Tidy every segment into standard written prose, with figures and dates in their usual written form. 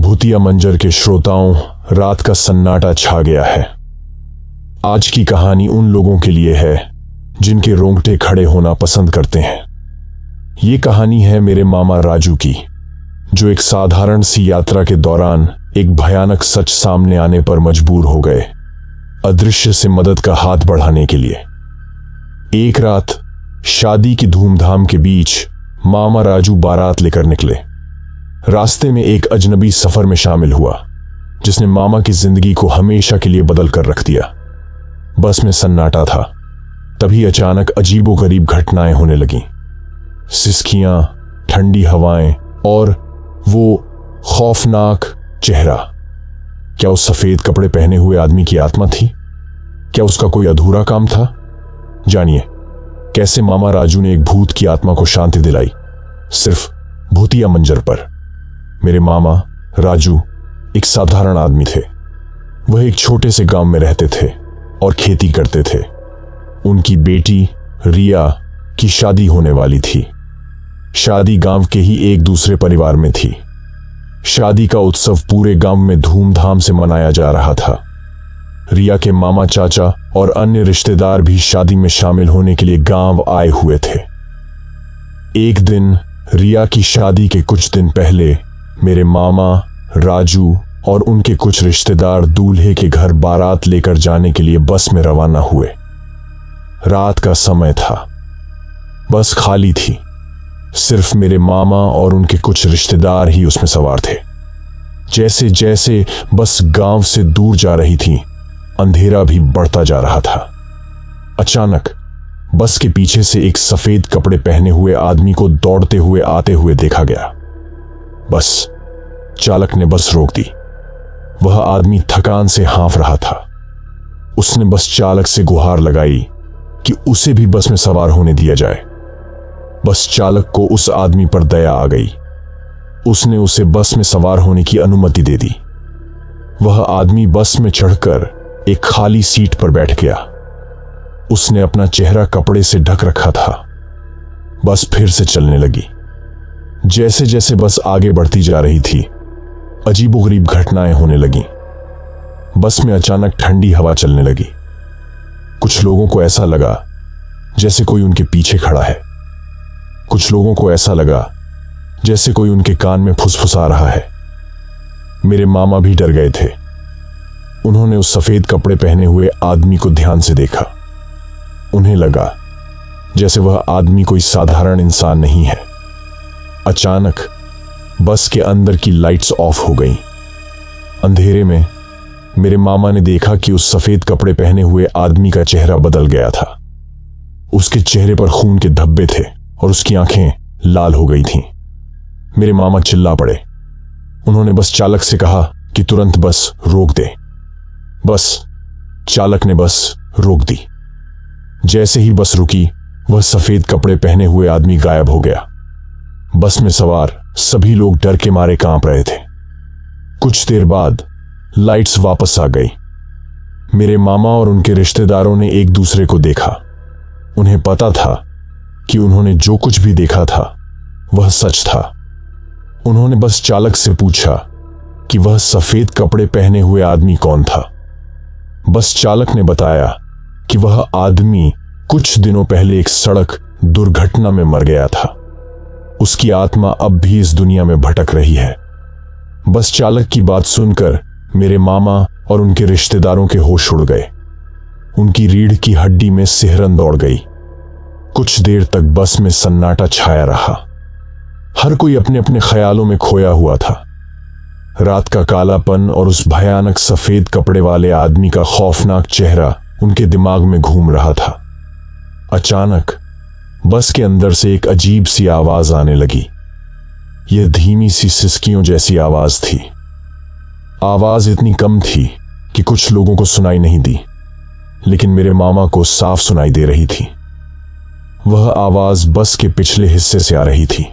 भूतिया मंजर के श्रोताओं, रात का सन्नाटा छा गया है। आज की कहानी उन लोगों के लिए है जिनके रोंगटे खड़े होना पसंद करते हैं। ये कहानी है मेरे मामा राजू की, जो एक साधारण सी यात्रा के दौरान एक भयानक सच सामने आने पर मजबूर हो गए, अदृश्य से मदद का हाथ बढ़ाने के लिए। एक रात शादी की धूमधाम के बीच मामा राजू बारात लेकर निकले। रास्ते में एक अजनबी सफर में शामिल हुआ, जिसने मामा की जिंदगी को हमेशा के लिए बदल कर रख दिया। बस में सन्नाटा था, तभी अचानक अजीबोगरीब घटनाएं होने लगीं। सिसकियां, ठंडी हवाएं और वो खौफनाक चेहरा। क्या उस सफेद कपड़े पहने हुए आदमी की आत्मा थी? क्या उसका कोई अधूरा काम था? जानिए कैसे मामा राजू ने एक भूत की आत्मा को शांति दिलाई, सिर्फ भूतिया मंजर पर। मेरे मामा राजू एक साधारण आदमी थे। वह एक छोटे से गांव में रहते थे और खेती करते थे। उनकी बेटी रिया की शादी होने वाली थी। शादी गांव के ही एक दूसरे परिवार में थी। शादी का उत्सव पूरे गांव में धूमधाम से मनाया जा रहा था। रिया के मामा, चाचा और अन्य रिश्तेदार भी शादी में शामिल होने के लिए गांव आए हुए थे। एक दिन रिया की शादी के कुछ दिन पहले मेरे मामा राजू और उनके कुछ रिश्तेदार दूल्हे के घर बारात लेकर जाने के लिए बस में रवाना हुए। रात का समय था। बस खाली थी। सिर्फ मेरे मामा और उनके कुछ रिश्तेदार ही उसमें सवार थे। जैसे जैसे बस गांव से दूर जा रही थी, अंधेरा भी बढ़ता जा रहा था। अचानक बस के पीछे से एक सफेद कपड़े पहने हुए आदमी को दौड़ते हुए आते हुए देखा गया। बस चालक ने बस रोक दी। वह आदमी थकान से हाँफ रहा था। उसने बस चालक से गुहार लगाई कि उसे भी बस में सवार होने दिया जाए। बस चालक को उस आदमी पर दया आ गई। उसने उसे बस में सवार होने की अनुमति दे दी। वह आदमी बस में चढ़कर एक खाली सीट पर बैठ गया। उसने अपना चेहरा कपड़े से ढक रखा था। बस फिर से चलने लगी। जैसे जैसे बस आगे बढ़ती जा रही थी, अजीबोगरीब घटनाएं होने लगीं। बस में अचानक ठंडी हवा चलने लगी। कुछ लोगों को ऐसा लगा जैसे कोई उनके पीछे खड़ा है। कुछ लोगों को ऐसा लगा जैसे कोई उनके कान में फुसफुसा रहा है। मेरे मामा भी डर गए थे। उन्होंने उस सफेद कपड़े पहने हुए आदमी को ध्यान से देखा। उन्हें लगा जैसे वह आदमी कोई साधारण इंसान नहीं है। अचानक बस के अंदर की लाइट्स ऑफ हो गईं। अंधेरे में मेरे मामा ने देखा कि उस सफेद कपड़े पहने हुए आदमी का चेहरा बदल गया था। उसके चेहरे पर खून के धब्बे थे और उसकी आंखें लाल हो गई थीं। मेरे मामा चिल्ला पड़े। उन्होंने बस चालक से कहा कि तुरंत बस रोक दे। बस चालक ने बस रोक दी। जैसे ही बस रुकी, वह सफेद कपड़े पहने हुए आदमी गायब हो गया। बस में सवार सभी लोग डर के मारे कांप रहे थे। कुछ देर बाद लाइट्स वापस आ गई। मेरे मामा और उनके रिश्तेदारों ने एक दूसरे को देखा। उन्हें पता था कि उन्होंने जो कुछ भी देखा था वह सच था। उन्होंने बस चालक से पूछा कि वह सफेद कपड़े पहने हुए आदमी कौन था। बस चालक ने बताया कि वह आदमी कुछ दिनों पहले एक सड़क दुर्घटना में मर गया था। उसकी आत्मा अब भी इस दुनिया में भटक रही है। बस चालक की बात सुनकर मेरे मामा और उनके रिश्तेदारों के होश उड़ गए। उनकी रीढ़ की हड्डी में सिहरन दौड़ गई। कुछ देर तक बस में सन्नाटा छाया रहा। हर कोई अपने अपने ख्यालों में खोया हुआ था। रात का कालापन और उस भयानक सफेद कपड़े वाले आदमी का खौफनाक चेहरा उनके दिमाग में घूम रहा था। अचानक बस के अंदर से एक अजीब सी आवाज आने लगी। यह धीमी सी सिसकियों जैसी आवाज थी। आवाज इतनी कम थी कि कुछ लोगों को सुनाई नहीं दी, लेकिन मेरे मामा को साफ सुनाई दे रही थी। वह आवाज बस के पिछले हिस्से से आ रही थी।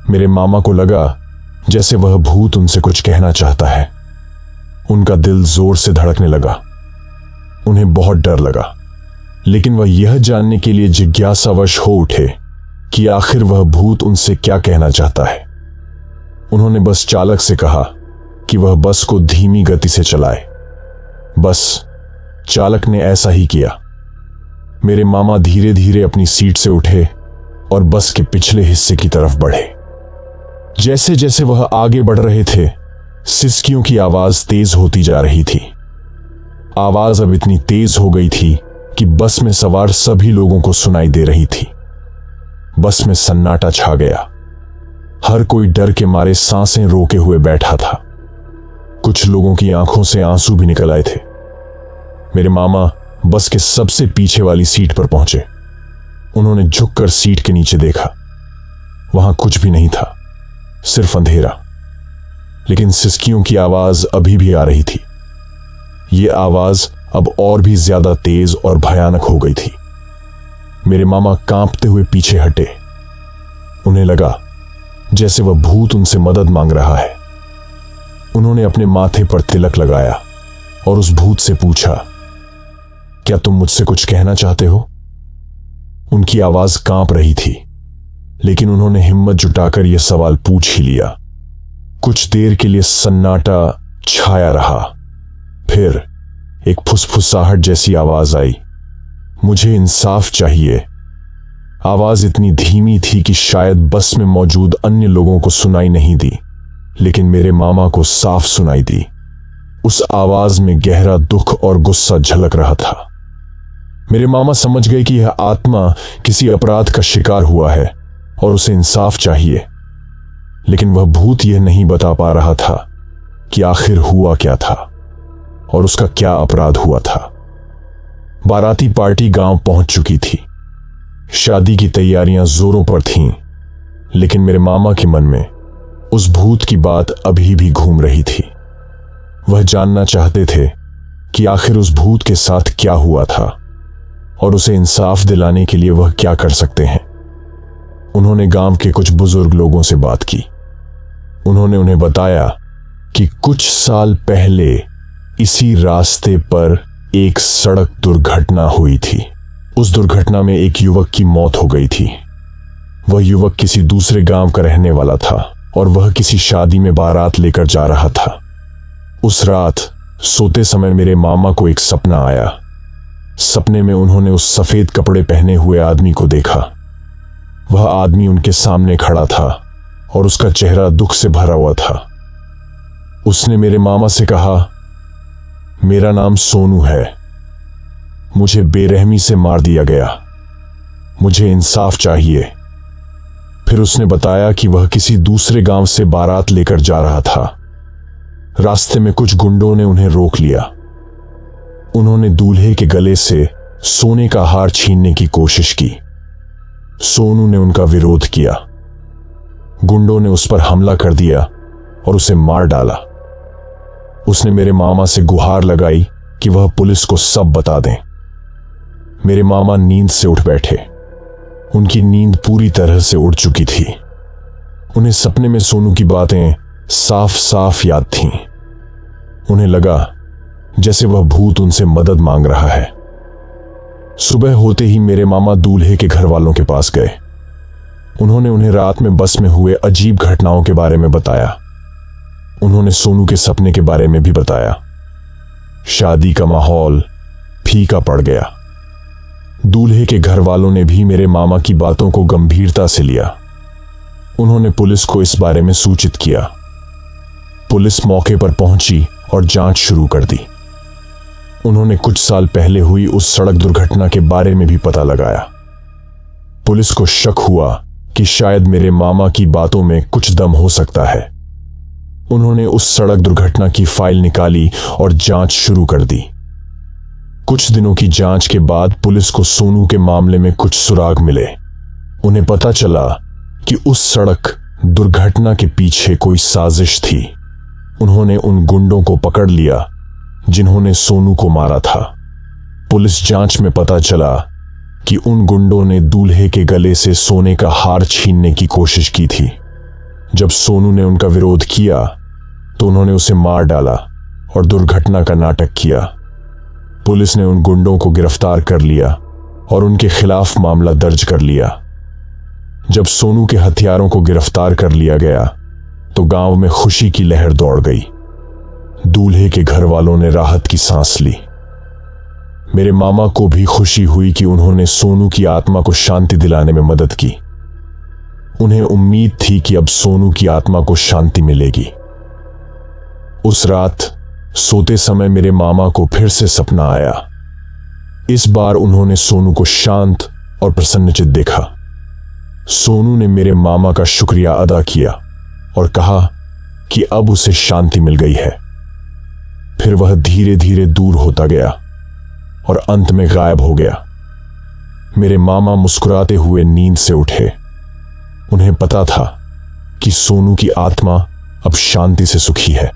मेरे मामा को लगा जैसे वह भूत उनसे कुछ कहना चाहता है। उनका दिल जोर से धड़कने लगा। उन्हें बहुत डर लगा, लेकिन वह यह जानने के लिए जिज्ञासावश हो उठे कि आखिर वह भूत उनसे क्या कहना चाहता है। उन्होंने बस चालक से कहा कि वह बस को धीमी गति से चलाए। बस चालक ने ऐसा ही किया। मेरे मामा धीरे धीरे अपनी सीट से उठे और बस के पिछले हिस्से की तरफ बढ़े। जैसे जैसे वह आगे बढ़ रहे थे, सिसकियों की आवाज तेज होती जा रही थी। आवाज अब इतनी तेज हो गई थी कि बस में सवार सभी लोगों को सुनाई दे रही थी। बस में सन्नाटा छा गया। हर कोई डर के मारे सांसें रोके हुए बैठा था। कुछ लोगों की आंखों से आंसू भी निकल आए थे। मेरे मामा बस के सबसे पीछे वाली सीट पर पहुंचे। उन्होंने झुककर सीट के नीचे देखा। वहां कुछ भी नहीं था, सिर्फ अंधेरा। लेकिन सिसकियों की आवाज अभी भी आ रही थी। ये आवाज अब और भी ज्यादा तेज और भयानक हो गई थी। मेरे मामा कांपते हुए पीछे हटे। उन्हें लगा जैसे वह भूत उनसे मदद मांग रहा है। उन्होंने अपने माथे पर तिलक लगाया और उस भूत से पूछा, क्या तुम मुझसे कुछ कहना चाहते हो? उनकी आवाज कांप रही थी, लेकिन उन्होंने हिम्मत जुटाकर यह सवाल पूछ ही लिया। कुछ देर के लिए सन्नाटा छाया रहा। फिर एक फुसफुसाहट जैसी आवाज आई, मुझे इंसाफ चाहिए। आवाज इतनी धीमी थी कि शायद बस में मौजूद अन्य लोगों को सुनाई नहीं दी, लेकिन मेरे मामा को साफ सुनाई दी। उस आवाज में गहरा दुख और गुस्सा झलक रहा था। मेरे मामा समझ गए कि यह आत्मा किसी अपराध का शिकार हुआ है और उसे इंसाफ चाहिए। लेकिन वह भूत यह नहीं बता पा रहा था कि आखिर हुआ क्या था और उसका क्या अपराध हुआ था। बाराती पार्टी गांव पहुंच चुकी थी। शादी की तैयारियां जोरों पर थीं, लेकिन मेरे मामा के मन में उस भूत की बात अभी भी घूम रही थी। वह जानना चाहते थे कि आखिर उस भूत के साथ क्या हुआ था और उसे इंसाफ दिलाने के लिए वह क्या कर सकते हैं। उन्होंने गांव के कुछ बुजुर्ग लोगों से बात की। उन्होंने उन्हें बताया कि कुछ साल पहले इसी रास्ते पर एक सड़क दुर्घटना हुई थी। उस दुर्घटना में एक युवक की मौत हो गई थी। वह युवक किसी दूसरे गांव का रहने वाला था और वह किसी शादी में बारात लेकर जा रहा था। उस रात सोते समय मेरे मामा को एक सपना आया। सपने में उन्होंने उस सफेद कपड़े पहने हुए आदमी को देखा। वह आदमी उनके सामने खड़ा था और उसका चेहरा दुख से भरा हुआ था। उसने मेरे मामा से कहा, मेरा नाम सोनू है, मुझे बेरहमी से मार दिया गया, मुझे इंसाफ चाहिए। फिर उसने बताया कि वह किसी दूसरे गांव से बारात लेकर जा रहा था। रास्ते में कुछ गुंडों ने उन्हें रोक लिया। उन्होंने दूल्हे के गले से सोने का हार छीनने की कोशिश की। सोनू ने उनका विरोध किया। गुंडों ने उस पर हमला कर दिया और उसे मार डाला। उसने मेरे मामा से गुहार लगाई कि वह पुलिस को सब बता दें। मेरे मामा नींद से उठ बैठे। उनकी नींद पूरी तरह से उड़ चुकी थी। उन्हें सपने में सोनू की बातें साफ साफ याद थीं। उन्हें लगा जैसे वह भूत उनसे मदद मांग रहा है। सुबह होते ही मेरे मामा दूल्हे के घर वालों के पास गए। उन्होंने उन्हें रात में बस में हुए अजीब घटनाओं के बारे में बताया। उन्होंने सोनू के सपने के बारे में भी बताया। शादी का माहौल फीका पड़ गया। दूल्हे के घर वालों ने भी मेरे मामा की बातों को गंभीरता से लिया। उन्होंने पुलिस को इस बारे में सूचित किया। पुलिस मौके पर पहुंची और जांच शुरू कर दी। उन्होंने कुछ साल पहले हुई उस सड़क दुर्घटना के बारे में भी पता लगाया। पुलिस को शक हुआ कि शायद मेरे मामा की बातों में कुछ दम हो सकता है। उन्होंने उस सड़क दुर्घटना की फाइल निकाली और जांच शुरू कर दी। कुछ दिनों की जांच के बाद पुलिस को सोनू के मामले में कुछ सुराग मिले। उन्हें पता चला कि उस सड़क दुर्घटना के पीछे कोई साजिश थी। उन्होंने उन गुंडों को पकड़ लिया जिन्होंने सोनू को मारा था। पुलिस जांच में पता चला कि उन गुंडों ने दूल्हे के गले से सोने का हार छीनने की कोशिश की थी। जब सोनू ने उनका विरोध किया तो उन्होंने उसे मार डाला और दुर्घटना का नाटक किया। पुलिस ने उन गुंडों को गिरफ्तार कर लिया और उनके खिलाफ मामला दर्ज कर लिया। जब सोनू के हथियारों को गिरफ्तार कर लिया गया तो गांव में खुशी की लहर दौड़ गई। दूल्हे के घर वालों ने राहत की सांस ली। मेरे मामा को भी खुशी हुई कि उन्होंने सोनू की आत्मा को शांति दिलाने में मदद की। उन्हें उम्मीद थी कि अब सोनू की आत्मा को शांति मिलेगी। उस रात सोते समय मेरे मामा को फिर से सपना आया। इस बार उन्होंने सोनू को शांत और प्रसन्नचित्त देखा। सोनू ने मेरे मामा का शुक्रिया अदा किया और कहा कि अब उसे शांति मिल गई है। फिर वह धीरे धीरे दूर होता गया और अंत में गायब हो गया। मेरे मामा मुस्कुराते हुए नींद से उठे। उन्हें पता था कि सोनू की आत्मा अब शांति से सुखी है।